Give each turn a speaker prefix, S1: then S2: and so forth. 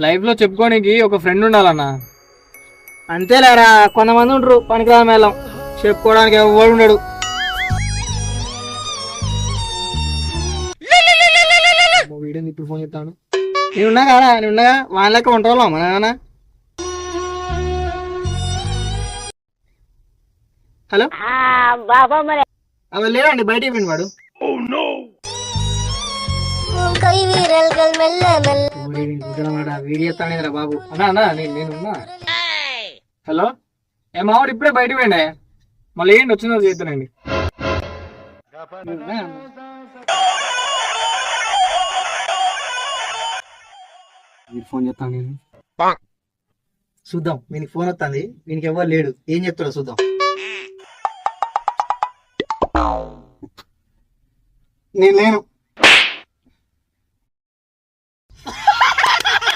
S1: Life లో చెప్పుకోనికి ఒక friend ఉండాలన్నా.
S2: అంతేలేరా, కొంతమంది ఉంటారు పనికిరా మేళం, చెప్పుకోవడానికి ఎవడు ఉండడు.
S1: వీడియో ఇప్పుడు ఫోన్ చెప్తాను.
S2: నేనున్నా కదా, నేనున్నాగా, వాళ్ళ లెక్క ఉంటావా మన నాన్న. హలో అవి లేదండి, బయటికి పోయింది వాడు. వీడియో ఎత్తానేదిరా బాబు. అన్నా అన్నా నేనున్నా.
S1: హలో, ఏ మావాడు ఇప్పుడే బయటకు పోయిండే, మళ్ళీ ఏంటి వచ్చిందో చేస్తానండి. ఫోన్ చెప్తాను నేను.
S2: చూద్దాం, వీనికి ఫోన్ వస్తుంది, వీనికి ఎవరు లేడు, ఏం చెప్తాడో చూద్దాం.
S1: నేను లేను.